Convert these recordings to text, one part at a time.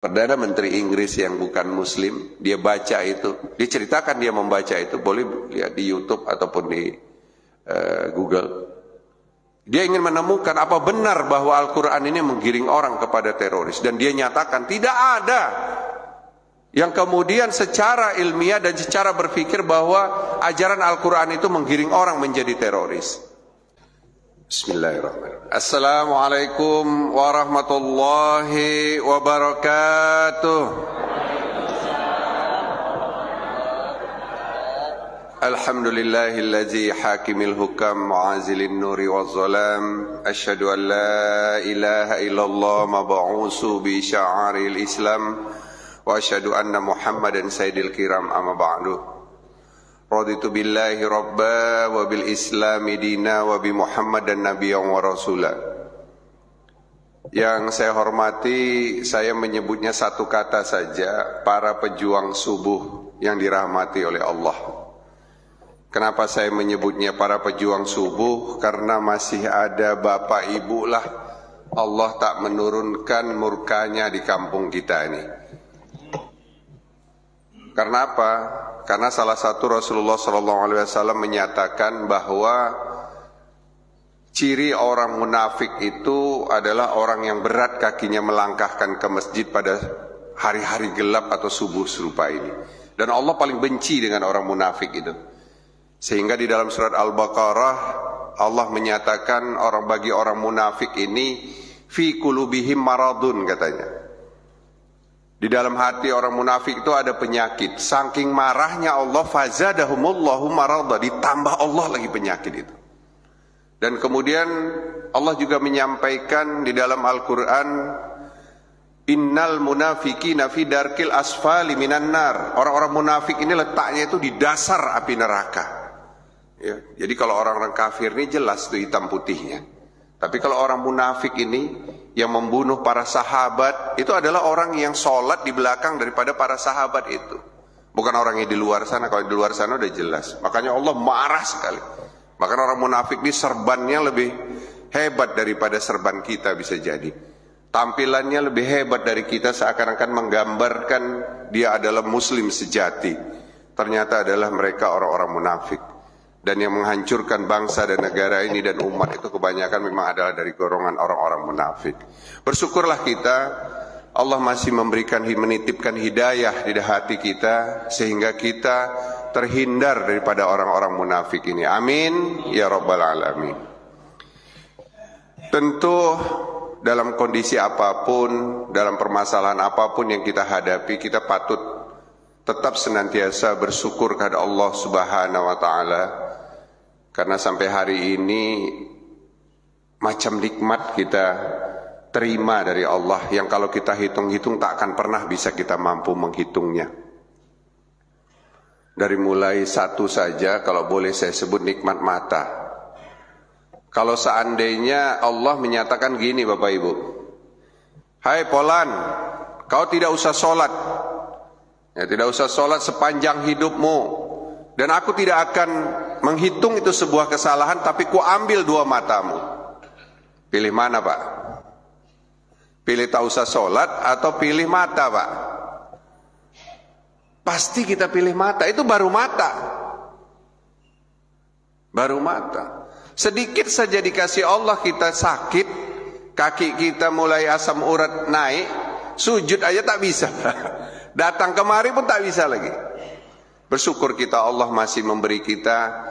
Perdana Menteri Inggris yang bukan Muslim, dia baca itu, dia ceritakan dia membaca itu, boleh lihat di YouTube ataupun di Google. Dia ingin menemukan apa benar bahwa Al-Quran ini menggiring orang kepada teroris, dan dia nyatakan tidak ada yang kemudian secara ilmiah dan secara berpikir bahwa ajaran Al-Quran itu menggiring orang menjadi teroris. Bismillahirrahmanirrahim. Assalamualaikum warahmatullahi wabarakatuh. Alhamdulillahillazi hakimil hukam mu'azilin nuri wazzalam. Asyhadu an la ilaha illallah mab'usu bi sya'aril islam. Wa asyhadu anna muhammadan sayyidil kiram amma ba'du. Raditu billahi rabba wa bil islami dina wa bi muhammadan nabiyyan wa rasula. Yang saya hormati, saya menyebutnya satu kata saja, para pejuang subuh yang dirahmati oleh Allah. Kenapa saya menyebutnya para pejuang subuh? Karena masih ada bapak ibu lah Allah tak menurunkan murkanya di kampung kita ini. Karena apa? Karena salah satu Rasulullah SAW menyatakan bahwa ciri orang munafik itu adalah orang yang berat kakinya melangkahkan ke masjid pada hari-hari gelap atau subuh serupa ini. Dan Allah paling benci dengan orang munafik itu. Sehingga di dalam surat Al-Baqarah Allah menyatakan bagi orang munafik ini fi qulubihim maradun katanya. Di dalam hati orang munafik itu ada penyakit. Saking marahnya Allah, fazadahumullahu marada, ditambah Allah lagi penyakit itu. Dan kemudian Allah juga menyampaikan di dalam Al-Quran, innal munafiqina fi darkil asfali minan nar. Orang-orang munafik ini letaknya itu di dasar api neraka. Ya, jadi kalau orang-orang kafir ini jelas tuh hitam putihnya. Tapi kalau orang munafik ini yang membunuh para sahabat, itu adalah orang yang sholat di belakang daripada para sahabat itu. Bukan orang yang di luar sana. Kalau di luar sana udah jelas. Makanya Allah marah sekali. Bahkan orang munafik ini serbannya lebih hebat daripada serban kita bisa jadi. Tampilannya lebih hebat dari kita, seakan-akan menggambarkan dia adalah muslim sejati. Ternyata adalah mereka orang-orang munafik. Dan yang menghancurkan bangsa dan negara ini dan umat itu kebanyakan memang adalah dari golongan orang-orang munafik. Bersyukurlah kita, Allah masih menitipkan hidayah di hati kita, sehingga kita terhindar daripada orang-orang munafik ini. Amin ya rabbal alamin. Tentu dalam kondisi apapun, dalam permasalahan apapun yang kita hadapi, kita patut tetap senantiasa bersyukur kepada Allah Subhanahu wa taala. Karena sampai hari ini macam nikmat kita terima dari Allah yang kalau kita hitung-hitung tak akan pernah bisa kita mampu menghitungnya. Dari mulai satu saja, kalau boleh saya sebut, nikmat mata. Kalau seandainya Allah menyatakan gini Bapak Ibu, hai Polan, kau tidak usah sholat, ya, tidak usah sholat sepanjang hidupmu, dan aku tidak akan menghitung itu sebuah kesalahan, tapi ku ambil dua matamu. Pilih mana Pak? Pilih tak usah sholat atau pilih mata Pak? Pasti kita pilih mata. Itu baru mata. Baru mata. Sedikit saja dikasih Allah kita sakit, kaki kita mulai asam urat naik, sujud aja tak bisa. Datang kemari pun tak bisa lagi. Bersyukur kita Allah masih memberi kita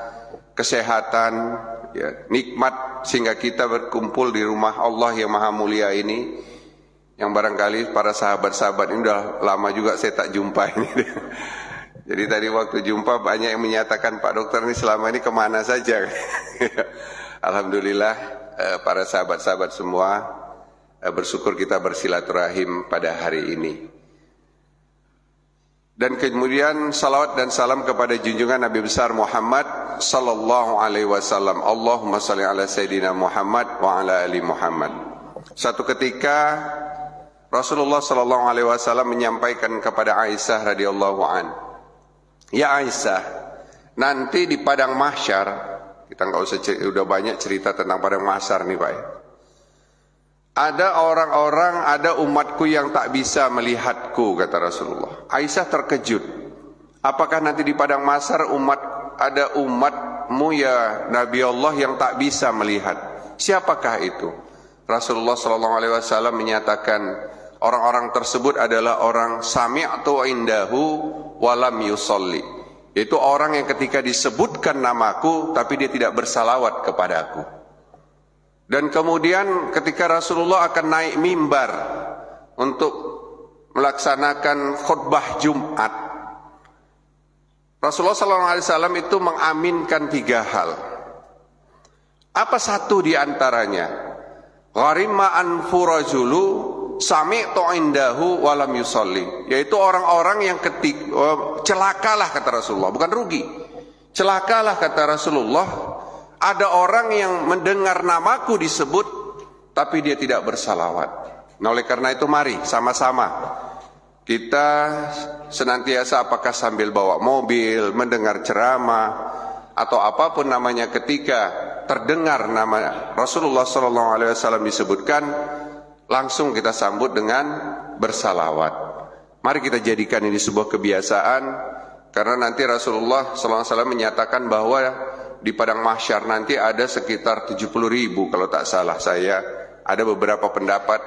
kesehatan, ya, nikmat, sehingga kita berkumpul di rumah Allah yang maha mulia ini. Yang barangkali para sahabat-sahabat ini udah lama juga saya tak jumpa ini. Jadi tadi waktu jumpa banyak yang menyatakan, Pak Dokter ini selama ini kemana saja. Alhamdulillah para sahabat-sahabat semua, bersyukur kita bersilaturahim pada hari ini. Dan kemudian salawat dan salam kepada junjungan Nabi besar Muhammad sallallahu alaihi wasallam. Allahumma salli ala Sayyidina Muhammad wa ala ali Muhammad. Suatu ketika Rasulullah sallallahu alaihi wasallam menyampaikan kepada Aisyah radhiyallahu an, ya Aisyah, nanti di padang mahsyar, kita nggak usah udah banyak cerita tentang padang mahsyar nih Pak. Ada orang-orang, ada umatku yang tak bisa melihatku, kata Rasulullah. Aisyah terkejut. Apakah nanti di padang mahsyar ada umatmu ya Nabi Allah yang tak bisa melihat? Siapakah itu? Rasulullah SAW menyatakan orang-orang tersebut adalah orang sami'tu indahu walam yusolli. Itu orang yang ketika disebutkan namaku tapi dia tidak bersalawat kepadaku. Dan kemudian ketika Rasulullah akan naik mimbar untuk melaksanakan khutbah Jumat, Rasulullah SAW itu mengaminkan 3 hal. Apa satu di antaranya? Gharima anfu rajulu sami'tu indahu walam yusolli. Yaitu orang-orang yang celakalah kata Rasulullah, bukan rugi. Celakalah kata Rasulullah. Ada orang yang mendengar namaku disebut tapi dia tidak bersalawat. Nah, oleh karena itu mari sama-sama kita senantiasa, apakah sambil bawa mobil, mendengar ceramah atau apapun namanya, ketika terdengar nama Rasulullah SAW disebutkan, langsung kita sambut dengan bersalawat. Mari kita jadikan ini sebuah kebiasaan, karena nanti Rasulullah SAW menyatakan bahwa di padang mahsyar nanti ada sekitar 70.000 kalau tak salah saya. Ada beberapa pendapat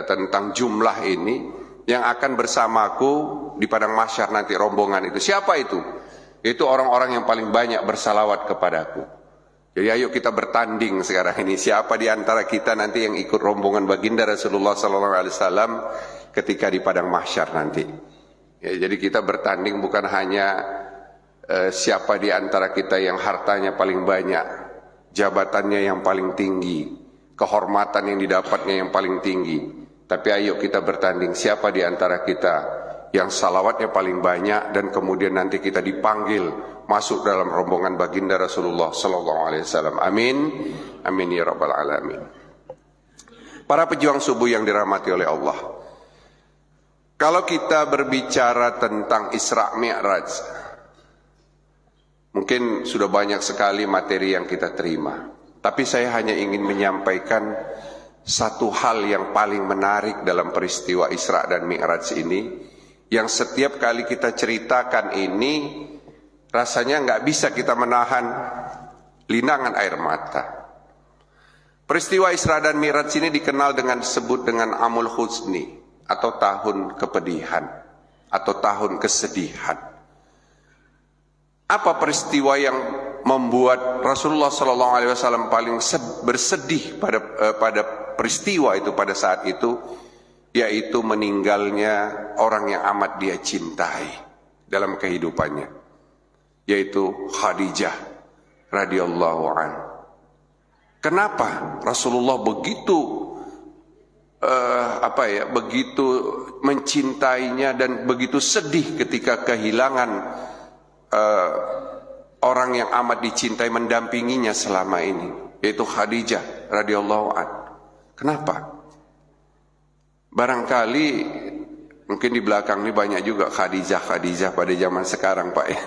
tentang jumlah ini yang akan bersamaku di padang mahsyar nanti, rombongan itu. Siapa itu? Itu orang-orang yang paling banyak bersalawat kepadaku. Jadi ayo kita bertanding sekarang ini, siapa di antara kita nanti yang ikut rombongan baginda Rasulullah SAW ketika di padang mahsyar nanti. Ya, jadi kita bertanding bukan hanya siapa di antara kita yang hartanya paling banyak, jabatannya yang paling tinggi, kehormatan yang didapatnya yang paling tinggi. Tapi ayo kita bertanding, siapa di antara kita yang salawatnya paling banyak, dan kemudian nanti kita dipanggil masuk dalam rombongan baginda Rasulullah SAW. Amin, amin ya rabbal alamin. Para pejuang subuh yang dirahmati oleh Allah, kalau kita berbicara tentang Isra Mi'raj, mungkin sudah banyak sekali materi yang kita terima, tapi saya hanya ingin menyampaikan satu hal yang paling menarik dalam peristiwa Isra dan Mi'raj ini, yang setiap kali kita ceritakan ini rasanya nggak bisa kita menahan linangan air mata. Peristiwa Isra dan Mi'raj ini dikenal disebut dengan Amul Huzni, atau tahun kepedihan, atau tahun kesedihan. Apa peristiwa yang membuat Rasulullah SAW paling bersedih pada peristiwa itu pada saat itu? Yaitu meninggalnya orang yang amat dia cintai dalam kehidupannya, yaitu Khadijah radhiyallahu anha. Kenapa Rasulullah begitu begitu mencintainya dan begitu sedih ketika kehilangan orang yang amat dicintai mendampinginya selama ini, yaitu Khadijah radhiyallahu anha. Kenapa? Barangkali mungkin di belakang ini banyak juga Khadijah pada zaman sekarang, Pak, ya.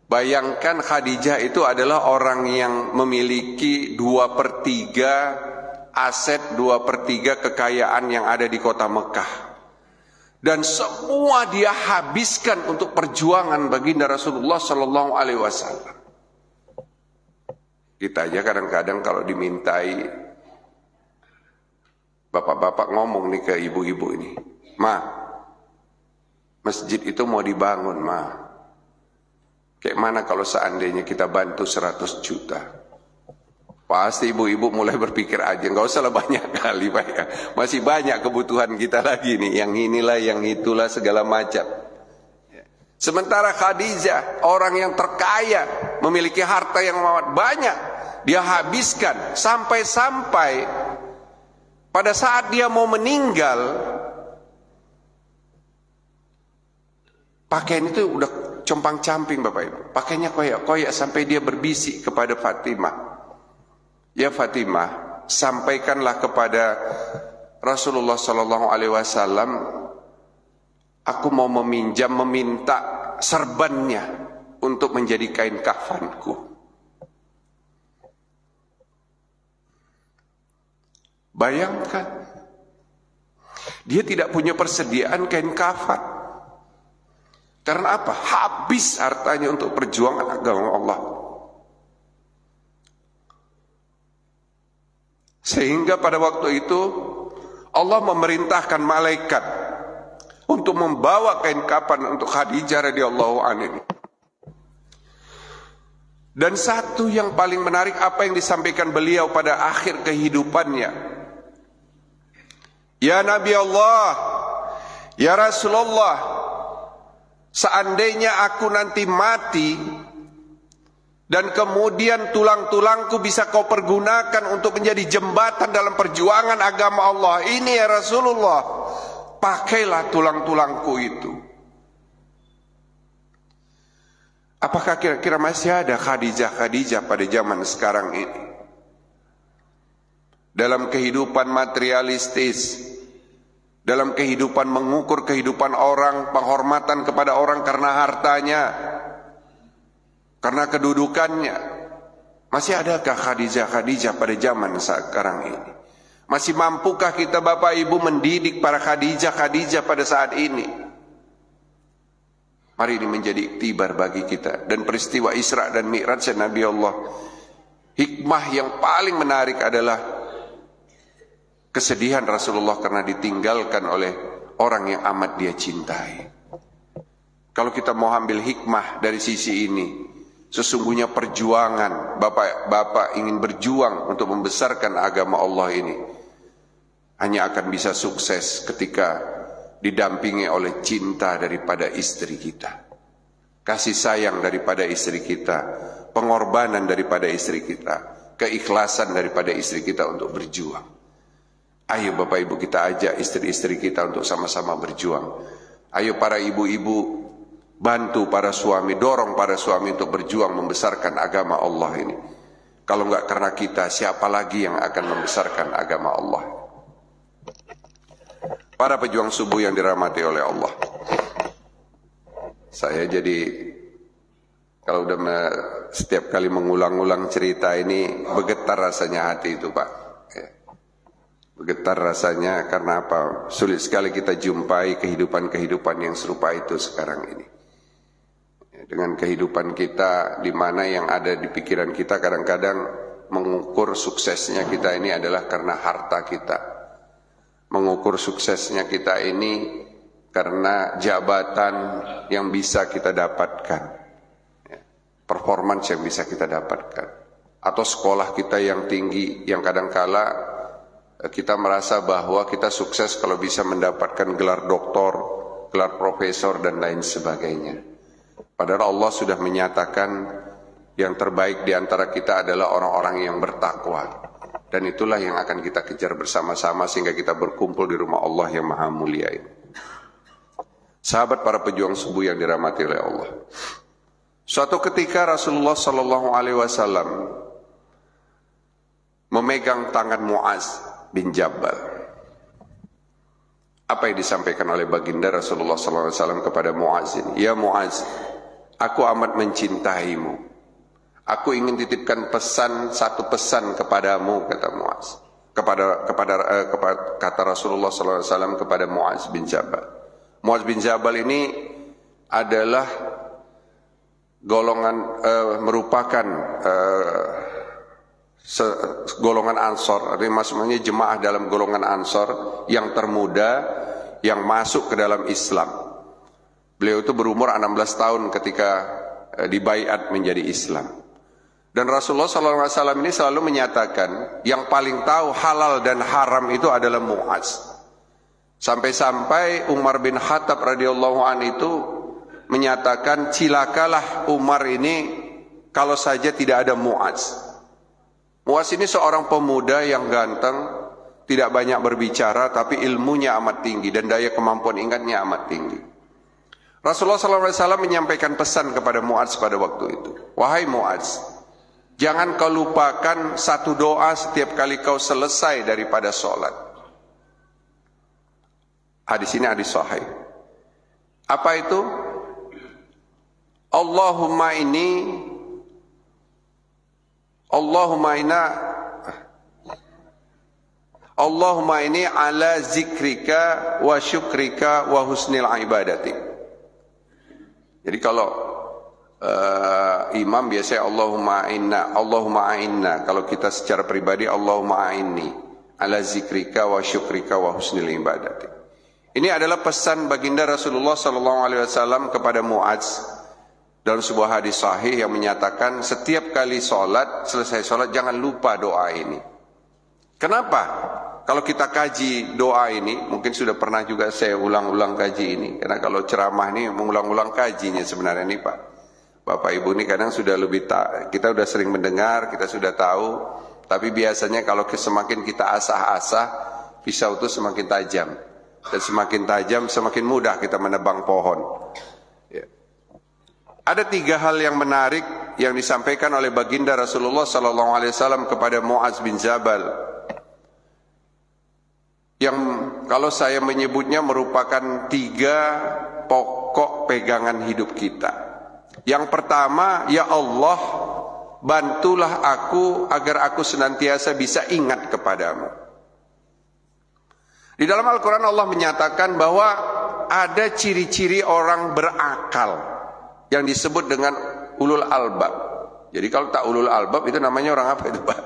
Bayangkan Khadijah itu adalah orang yang memiliki 2/3 aset, 2/3 kekayaan yang ada di kota Mekah. Dan semua dia habiskan untuk perjuangan baginda Rasulullah Sallallahu Alaihi Wasallam. Kita aja kadang-kadang kalau dimintai, bapak-bapak ngomong nih ke ibu-ibu ini, "Ma, masjid itu mau dibangun, Ma. Kayak mana kalau seandainya kita bantu 100 juta?" Pasti ibu-ibu mulai berpikir aja, nggak usah lah banyak kali, Pak, ya. Masih banyak kebutuhan kita lagi nih, yang inilah, yang itulah, segala macam. Sementara Khadijah, orang yang terkaya, memiliki harta yang amat banyak, dia habiskan sampai-sampai pada saat dia mau meninggal, pakaian itu udah compang-camping, Bapak Ibu. Pakainya koyak-koyak sampai dia berbisik kepada Fatimah, "Ya Fatimah, sampaikanlah kepada Rasulullah Sallallahu Alaihi Wasallam, aku mau meminta serbannya untuk menjadi kain kafanku." Bayangkan, dia tidak punya persediaan kain kafan. Karena apa? Habis hartanya untuk perjuangan agama Allah. Sehingga pada waktu itu Allah memerintahkan malaikat untuk membawa kain kafan untuk Khadijah radhiyallahu anha. Dan satu yang paling menarik apa yang disampaikan beliau pada akhir kehidupannya. Ya Nabi Allah, ya Rasulullah, seandainya aku nanti mati dan kemudian tulang-tulangku bisa kau pergunakan untuk menjadi jembatan dalam perjuangan agama Allah ini, ya Rasulullah, pakailah tulang-tulangku itu. Apakah kira-kira masih ada Khadijah pada zaman sekarang ini? Dalam kehidupan materialistis, dalam kehidupan mengukur kehidupan orang, penghormatan kepada orang karena hartanya, karena kedudukannya. Masih adakah Khadijah pada zaman sekarang ini? Masih mampukah kita Bapak Ibu mendidik para Khadijah pada saat ini? Mari ini menjadi iktibar bagi kita. Dan peristiwa Isra dan Mi'raj Nabi Allah, hikmah yang paling menarik adalah kesedihan Rasulullah karena ditinggalkan oleh orang yang amat dia cintai. Kalau kita mau ambil hikmah dari sisi ini, sesungguhnya perjuangan, bapak-bapak ingin berjuang untuk membesarkan agama Allah ini, hanya akan bisa sukses ketika didampingi oleh cinta daripada istri kita, kasih sayang daripada istri kita, pengorbanan daripada istri kita, keikhlasan daripada istri kita untuk berjuang. Ayo Bapak Ibu kita ajak istri-istri kita untuk sama-sama berjuang. Ayo para ibu-ibu bantu para suami, dorong para suami untuk berjuang membesarkan agama Allah ini. Kalau enggak karena kita, siapa lagi yang akan membesarkan agama Allah? Para pejuang subuh yang dirahmati oleh Allah. Saya jadi kalau udah setiap kali mengulang-ulang cerita ini bergetar rasanya hati itu Pak. Bergetar rasanya karena apa? Sulit sekali kita jumpai kehidupan-kehidupan yang serupa itu sekarang ini. Dengan kehidupan kita di mana yang ada di pikiran kita kadang-kadang mengukur suksesnya kita ini adalah karena harta kita. Mengukur suksesnya kita ini karena jabatan yang bisa kita dapatkan. Performance yang bisa kita dapatkan. Atau sekolah kita yang tinggi yang kadangkala kita merasa bahwa kita sukses kalau bisa mendapatkan gelar doktor, gelar profesor dan lain sebagainya. Padahal Allah sudah menyatakan yang terbaik di antara kita adalah orang-orang yang bertakwa. Dan itulah yang akan kita kejar bersama-sama sehingga kita berkumpul di rumah Allah yang maha mulia ini. Sahabat para pejuang subuh yang dirahmati oleh Allah. Suatu ketika Rasulullah SAW memegang tangan Muaz bin Jabal. Apa yang disampaikan oleh baginda Rasulullah SAW kepada Muaz ini? Ya Muaz, aku amat mencintaimu. Aku ingin titipkan satu pesan kepadamu, kata Muaz. Kata Rasulullah SAW kepada Muaz bin Jabal. Muaz bin Jabal ini adalah merupakan golongan Ansor, artinya maksudnya jemaah dalam golongan Ansor yang termuda yang masuk ke dalam Islam. Beliau itu berumur 16 tahun ketika dibaiat menjadi Islam. Dan Rasulullah SAW ini selalu menyatakan yang paling tahu halal dan haram itu adalah Muaz. Sampai-sampai Umar bin Khattab radhiyallahu anhu itu menyatakan cilakalah Umar ini kalau saja tidak ada Muaz. Muaz ini seorang pemuda yang ganteng, tidak banyak berbicara, tapi ilmunya amat tinggi dan daya kemampuan ingatnya amat tinggi. Rasulullah SAW menyampaikan pesan kepada Muaz pada waktu itu. Wahai Muaz, jangan kau lupakan satu doa setiap kali kau selesai daripada sholat. Hadis ini hadis sahih. Apa itu? Allahumma Allahumma ini ala zikrika wa syukrika wa husnil ibadati. Jadi kalau imam biasanya Allahumma a'inna. Kalau kita secara pribadi Allahumma a'inni ala zikrika wa syukrika wa husnil ibadati. Ini adalah pesan baginda Rasulullah SAW kepada Mu'adz dalam sebuah hadis sahih yang menyatakan setiap kali selesai sholat jangan lupa doa ini. Kenapa? Kalau kita kaji doa ini, mungkin sudah pernah juga saya ulang-ulang kaji ini. Karena kalau ceramah ini mengulang-ulang kajinya sebenarnya nih Pak. Bapak Ibu ini kadang sudah kita sudah sering mendengar, kita sudah tahu. Tapi biasanya kalau semakin kita asah-asah, pisau itu semakin tajam. Dan semakin tajam, semakin mudah kita menebang pohon. Ya. Ada 3 hal yang menarik yang disampaikan oleh baginda Rasulullah SAW kepada Mu'adz bin Jabal. Yang kalau saya menyebutnya merupakan 3 pokok pegangan hidup kita. Yang pertama, ya Allah, bantulah aku agar aku senantiasa bisa ingat kepadamu. Di dalam Al-Quran Allah menyatakan bahwa ada ciri-ciri orang berakal yang disebut dengan ulul albab. Jadi kalau tak ulul albab itu namanya orang apa itu Pak?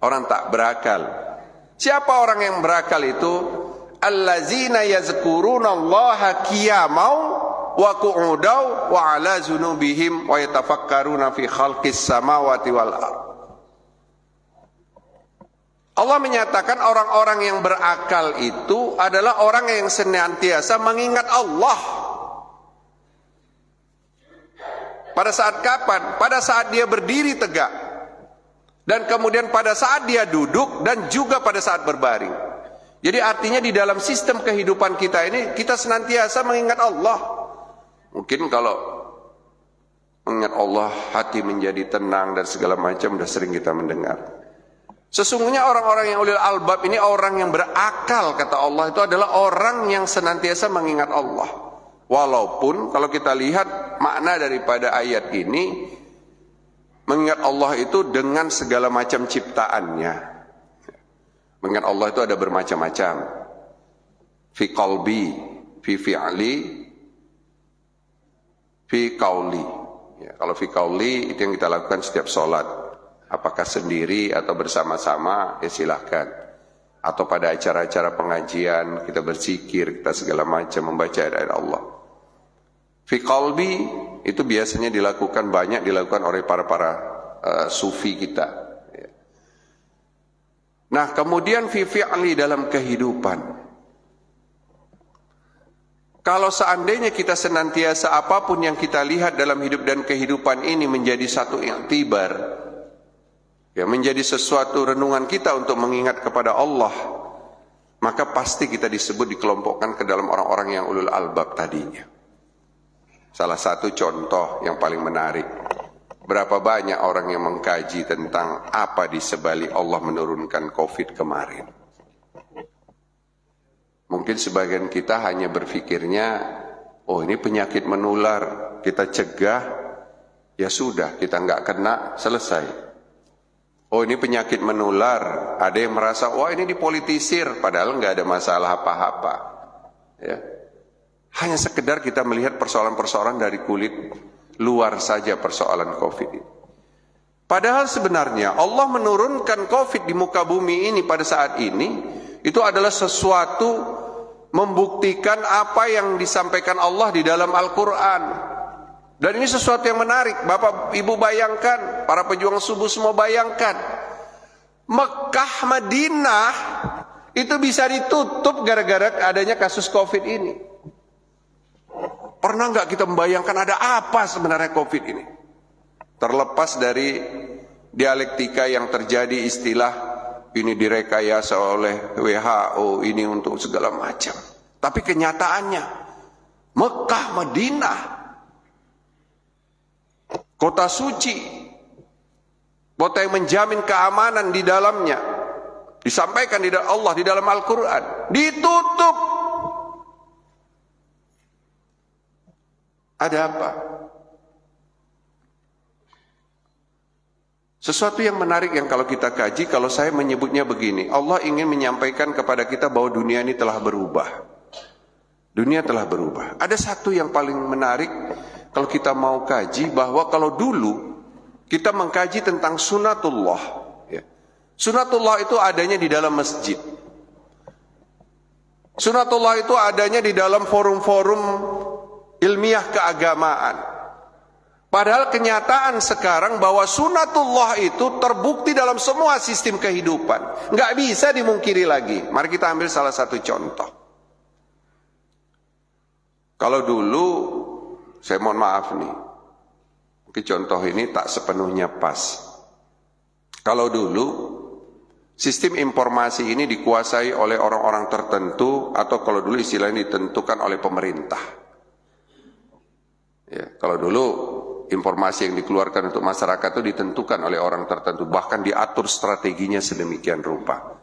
Orang tak berakal. Siapa orang yang berakal itu? Allazina yazkurunallaha qiyamau wa qu'udau wa ala zunubihim wa yatafakkaruna fi khalqis samawati wal ardh. Allah menyatakan orang-orang yang berakal itu adalah orang yang senantiasa mengingat Allah. Pada saat kapan? Pada saat dia berdiri tegak. Dan kemudian pada saat dia duduk dan juga pada saat berbaring. Jadi artinya di dalam sistem kehidupan kita ini kita senantiasa mengingat Allah. Mungkin kalau mengingat Allah hati menjadi tenang dan segala macam sudah sering kita mendengar. Sesungguhnya orang-orang yang ulil albab ini orang yang berakal kata Allah itu adalah orang yang senantiasa mengingat Allah. Walaupun kalau kita lihat makna daripada ayat ini, mengingat Allah itu dengan segala macam ciptaannya. Mengingat Allah itu ada bermacam-macam. Fi qalbi, fi fi'li, fi qauli. Ya, kalau fi qauli itu yang kita lakukan setiap sholat. Apakah sendiri atau bersama-sama, ya silahkan. Atau pada acara-acara pengajian, kita berzikir, kita segala macam membaca ayat Allah. Fi qalbi itu biasanya banyak dilakukan oleh para sufi kita. Nah, kemudian fi fi'li dalam kehidupan. Kalau seandainya kita senantiasa apapun yang kita lihat dalam hidup dan kehidupan ini menjadi satu i'tibar, ya, menjadi sesuatu renungan kita untuk mengingat kepada Allah, maka pasti kita dikelompokkan ke dalam orang-orang yang ulul albab tadinya. Salah satu contoh yang paling menarik, berapa banyak orang yang mengkaji tentang apa di sebalik Allah menurunkan COVID kemarin. Mungkin sebagian kita hanya berpikirnya, oh ini penyakit menular, kita cegah, ya sudah, kita nggak kena, selesai. Oh ini penyakit menular, ada yang merasa, wah ini dipolitisir, padahal nggak ada masalah apa-apa. Ya. Hanya sekedar kita melihat persoalan-persoalan dari kulit luar saja persoalan COVID ini. Padahal sebenarnya Allah menurunkan COVID di muka bumi ini pada saat ini, itu adalah sesuatu membuktikan apa yang disampaikan Allah di dalam Al-Quran. Dan ini sesuatu yang menarik. Bapak Ibu bayangkan, para pejuang subuh semua bayangkan, Mekah, Madinah itu bisa ditutup gara-gara adanya kasus COVID ini. Pernah nggak kita membayangkan ada apa sebenarnya COVID ini? Terlepas dari dialektika yang terjadi, istilah ini direkayasa oleh WHO, ini untuk segala macam. Tapi kenyataannya, Mekah, Madinah, kota suci, kota yang menjamin keamanan di dalamnya, disampaikan di Allah di dalam Al-Quran, ditutup. Ada apa? Sesuatu yang menarik yang kalau kita kaji, kalau saya menyebutnya begini, Allah ingin menyampaikan kepada kita bahwa dunia ini telah berubah. Dunia telah berubah. Ada satu yang paling menarik kalau kita mau kaji, bahwa kalau dulu kita mengkaji tentang sunatullah, ya. Sunatullah itu adanya di dalam masjid. Sunatullah itu adanya di dalam forum-forum ilmiah keagamaan. Padahal kenyataan sekarang bahwa sunatullah itu terbukti dalam semua sistem kehidupan. Nggak bisa dimungkiri lagi. Mari kita ambil salah satu contoh. Kalau dulu, saya mohon maaf nih, contoh ini tak sepenuhnya pas. Kalau dulu, sistem informasi ini dikuasai oleh orang-orang tertentu, atau kalau dulu istilahnya ditentukan oleh pemerintah. Ya, kalau dulu informasi yang dikeluarkan untuk masyarakat itu ditentukan oleh orang tertentu, bahkan diatur strateginya sedemikian rupa.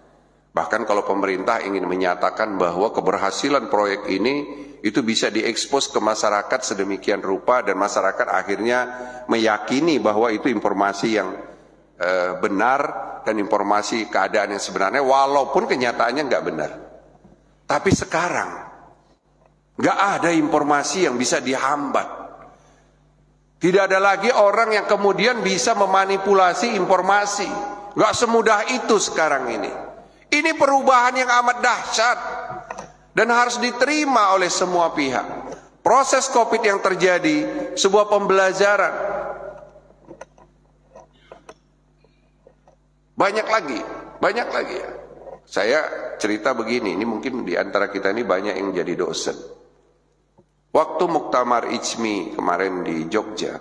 Bahkan kalau pemerintah ingin menyatakan bahwa keberhasilan proyek ini itu bisa diekspos ke masyarakat sedemikian rupa, dan masyarakat akhirnya meyakini bahwa itu informasi yang benar dan informasi keadaan yang sebenarnya, walaupun kenyataannya nggak benar. Tapi sekarang nggak ada informasi yang bisa dihambat. Tidak ada lagi orang yang kemudian bisa memanipulasi informasi. Gak semudah itu sekarang ini. Ini perubahan yang amat dahsyat dan harus diterima oleh semua pihak. Proses COVID yang terjadi sebuah pembelajaran. Banyak lagi ya. Saya cerita begini, ini mungkin di antara kita ini banyak yang jadi dosen. Waktu Muktamar Ijmi kemarin di Jogja,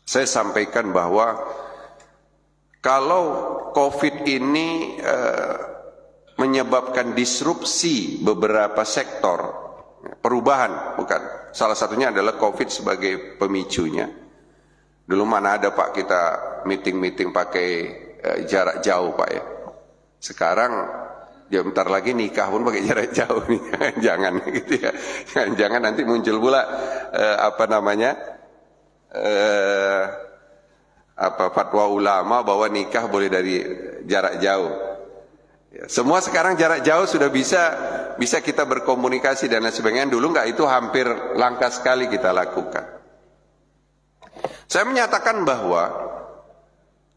saya sampaikan bahwa kalau COVID ini menyebabkan disrupsi beberapa sektor, perubahan bukan, salah satunya adalah COVID sebagai pemicunya. Dulu mana ada Pak kita meeting-meeting pakai jarak jauh Pak ya. Sekarang ya bentar lagi nikah pun pakai jarak jauh nih. Jangan gitu ya. Jangan nanti muncul pula fatwa ulama bahwa nikah boleh dari jarak jauh. Ya, semua sekarang jarak jauh sudah bisa kita berkomunikasi dan lain sebagainya. Dulu enggak, itu hampir langka sekali kita lakukan. Saya menyatakan bahwa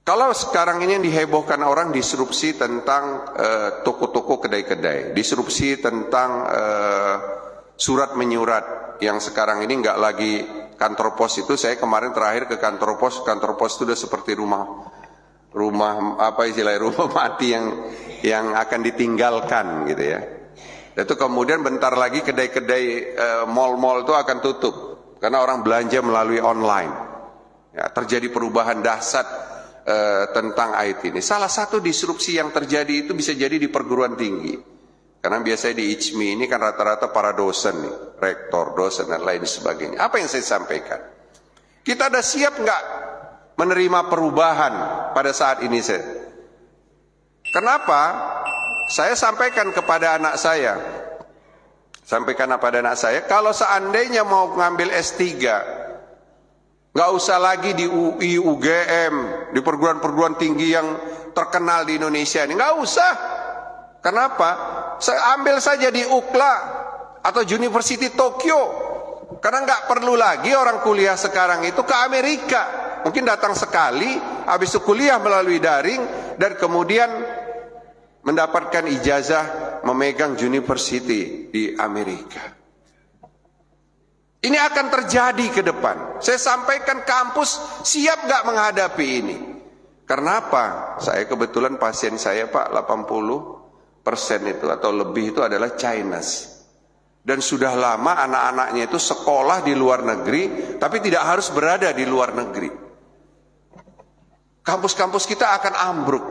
kalau sekarang ini yang dihebohkan orang, disrupsi tentang toko-toko, kedai-kedai, disrupsi tentang surat menyurat yang sekarang ini nggak lagi kantor pos itu. Saya kemarin terakhir ke kantor pos itu udah seperti rumah mati yang akan ditinggalkan gitu ya. Itu kemudian bentar lagi kedai-kedai mal-mal itu akan tutup karena orang belanja melalui online. Ya, terjadi perubahan dahsyat tentang IT ini. Salah satu disrupsi yang terjadi itu bisa jadi di perguruan tinggi. Karena biasanya di IJMI ini kan rata-rata para dosen nih, rektor, dosen dan lain sebagainya. Apa yang saya sampaikan? Kita ada siap nggak menerima perubahan pada saat ini saya? Kenapa? Saya sampaikan kepada anak saya. Kalau seandainya mau ngambil S3, nggak usah lagi di UI, UGM, di perguruan-perguruan tinggi yang terkenal di Indonesia ini. Nggak usah. Kenapa? Saya ambil saja di UCLA atau University Tokyo. Karena nggak perlu lagi orang kuliah sekarang itu ke Amerika. Mungkin datang sekali, habis itu kuliah melalui daring, dan kemudian mendapatkan ijazah memegang university di Amerika. Ini akan terjadi ke depan. Saya sampaikan kampus siap gak menghadapi ini. Karena apa? Saya kebetulan pasien saya Pak 80% itu atau lebih itu adalah Chinese. Dan sudah lama anak-anaknya itu sekolah di luar negeri, tapi tidak harus berada di luar negeri. Kampus-kampus kita akan ambruk.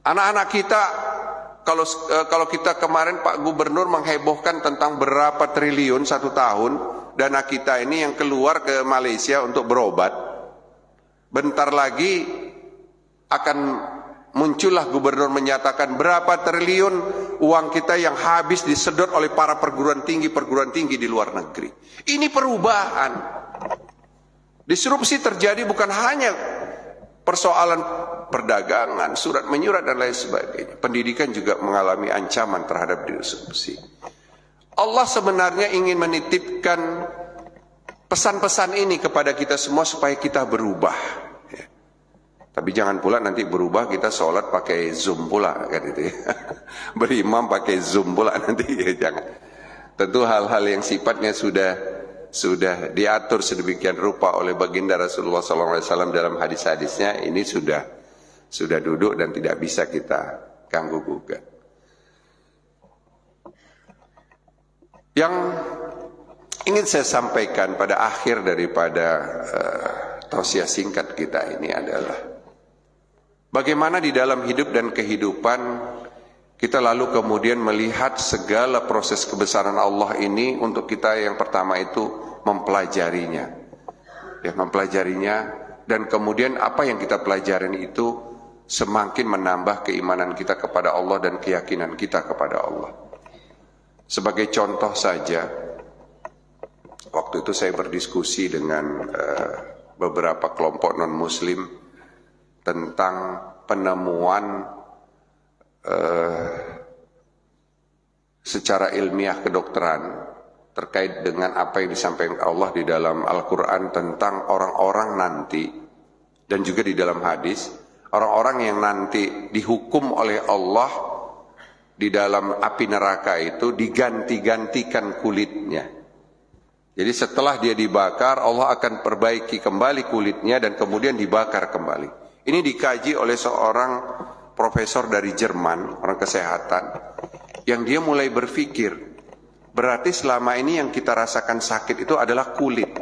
Anak-anak kita, kalau kita kemarin Pak Gubernur menghebohkan tentang berapa triliun satu tahun, dana kita ini yang keluar ke Malaysia untuk berobat, bentar lagi akan muncullah gubernur menyatakan berapa triliun uang kita yang habis disedot oleh para perguruan tinggi di luar negeri. Ini perubahan. Disrupsi terjadi bukan hanya persoalan perdagangan, surat menyurat dan lain sebagainya. Pendidikan juga mengalami ancaman terhadap disrupsi. Allah sebenarnya ingin menitipkan pesan-pesan ini kepada kita semua supaya kita berubah. Ya. Tapi jangan pula nanti berubah kita sholat pakai Zoom pula kan itu ya. Berimam pakai Zoom pula nanti ya, jangan. Tentu hal-hal yang sifatnya sudah diatur sedemikian rupa oleh baginda Rasulullah SAW dalam hadis-hadisnya, ini sudah duduk dan tidak bisa kita ganggu gugat. Yang ingin saya sampaikan pada akhir daripada tausiah singkat kita ini adalah bagaimana di dalam hidup dan kehidupan kita lalu kemudian melihat segala proses kebesaran Allah ini untuk kita yang pertama itu mempelajarinya. Ya, mempelajarinya dan kemudian apa yang kita pelajarin itu semakin menambah keimanan kita kepada Allah dan keyakinan kita kepada Allah. Sebagai contoh saja, waktu itu saya berdiskusi dengan beberapa kelompok non-muslim tentang penemuan secara ilmiah kedokteran terkait dengan apa yang disampaikan Allah di dalam Al-Quran tentang orang-orang nanti dan juga di dalam hadis, orang-orang yang nanti dihukum oleh Allah di dalam api neraka itu diganti-gantikan kulitnya. Jadi setelah dia dibakar, Allah akan perbaiki kembali kulitnya dan kemudian dibakar kembali. Ini dikaji oleh seorang profesor dari Jerman, orang kesehatan, yang dia mulai berpikir, berarti selama ini yang kita rasakan sakit itu adalah kulit.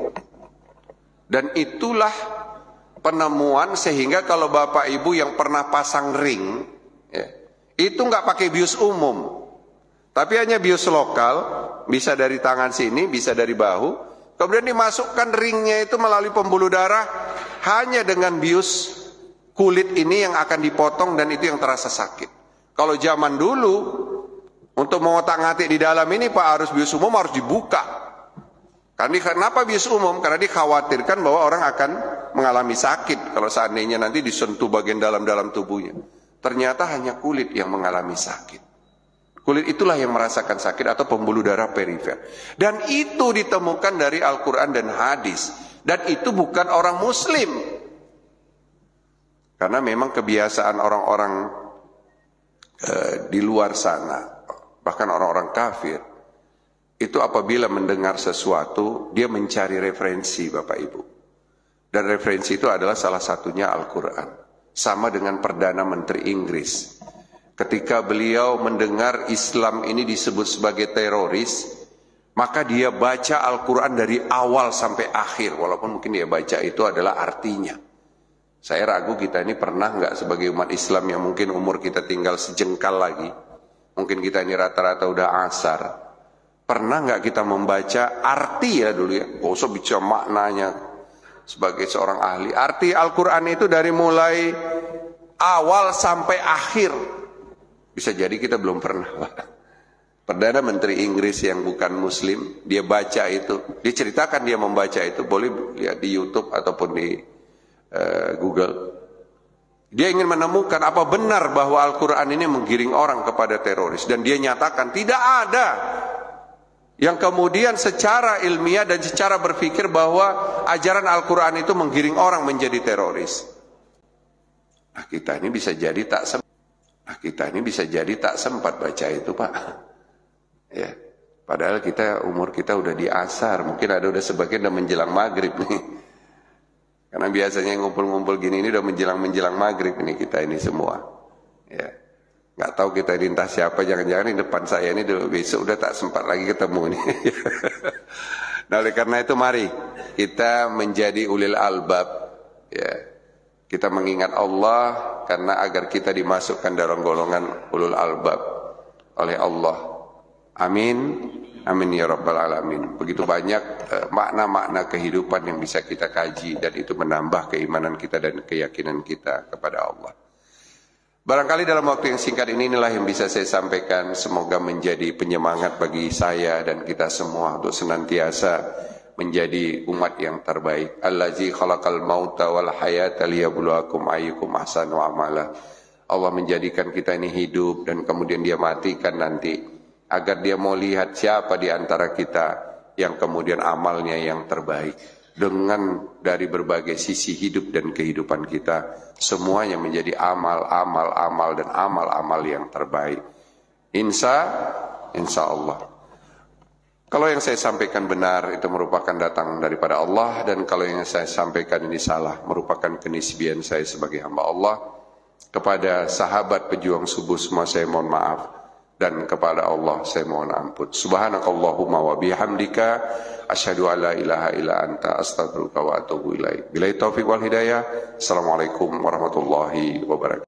Dan itulah penemuan sehingga kalau bapak ibu yang pernah pasang ring, ya, itu nggak pakai bius umum, tapi hanya bius lokal, bisa dari tangan sini, bisa dari bahu, kemudian dimasukkan ringnya itu melalui pembuluh darah, hanya dengan bius kulit ini yang akan dipotong dan itu yang terasa sakit. Kalau zaman dulu untuk mengotak-ngatik di dalam ini Pak harus bius umum harus dibuka. Karena kenapa bius umum? Karena dikhawatirkan bahwa orang akan mengalami sakit kalau seandainya nanti disentuh bagian dalam tubuhnya. Ternyata hanya kulit yang mengalami sakit. Kulit itulah yang merasakan sakit atau pembuluh darah perifer. Dan itu ditemukan dari Al-Quran dan hadis. Dan itu bukan orang muslim. Karena memang kebiasaan orang-orang di luar sana, bahkan orang-orang kafir, itu apabila mendengar sesuatu, dia mencari referensi Bapak Ibu. Dan referensi itu adalah salah satunya Al-Quran. Sama dengan Perdana Menteri Inggris. Ketika beliau mendengar Islam ini disebut sebagai teroris, maka dia baca Al-Quran dari awal sampai akhir. Walaupun mungkin dia baca itu adalah artinya. Saya ragu kita ini pernah nggak sebagai umat Islam yang mungkin umur kita tinggal sejengkal lagi, mungkin kita ini rata-rata udah asar, pernah nggak kita membaca arti ya dulu ya, gak usah bicara maknanya sebagai seorang ahli. Arti Al-Quran itu dari mulai awal sampai akhir. Bisa jadi kita belum pernah. Perdana Menteri Inggris yang bukan muslim, dia baca itu, dia ceritakan dia membaca itu, boleh lihat di YouTube ataupun di Google. Dia ingin menemukan apa benar bahwa Al-Quran ini menggiring orang kepada teroris. Dan dia nyatakan tidak ada yang kemudian secara ilmiah dan secara berpikir bahwa ajaran Al-Quran itu menggiring orang menjadi teroris. Nah kita ini bisa jadi tak sempat baca itu Pak. Ya, padahal umur kita udah di asar, mungkin udah sebagian udah menjelang maghrib nih. Karena biasanya ngumpul-ngumpul gini ini udah menjelang maghrib ini kita ini semua. Ya. Nggak tahu kita ini entah siapa, jangan-jangan di depan saya ini besok udah tak sempat lagi ketemu nih. Nah oleh karena itu mari kita menjadi ulil albab. Ya. Kita mengingat Allah karena agar kita dimasukkan dalam golongan ulul albab oleh Allah. Amin. Amin ya rabbal alamin. Begitu banyak makna-makna kehidupan yang bisa kita kaji dan itu menambah keimanan kita dan keyakinan kita kepada Allah. Barangkali dalam waktu yang singkat ini inilah yang bisa saya sampaikan. Semoga menjadi penyemangat bagi saya dan kita semua untuk senantiasa menjadi umat yang terbaik. Allazi khalaqal mauta wal hayata liyabluwakum ayyukum ahsanu amala. Allah menjadikan kita ini hidup dan kemudian Dia matikan nanti agar Dia mau lihat siapa di antara kita yang kemudian amalnya yang terbaik. Dengan dari berbagai sisi hidup dan kehidupan kita, semuanya menjadi amal dan amal yang terbaik. Insya Allah. Kalau yang saya sampaikan benar itu merupakan datang daripada Allah, dan kalau yang saya sampaikan ini salah merupakan kenisbian saya sebagai hamba Allah. Kepada sahabat pejuang subuh semua saya mohon maaf, dan kepada Allah saya mohon ampun. Subhanakallahumma wa bihamdika asyhadu an la ilaha illa anta astaghfiruka wa atubu ilaik. Billahi taufiq wal hidayah. Assalamualaikum warahmatullahi wabarakatuh.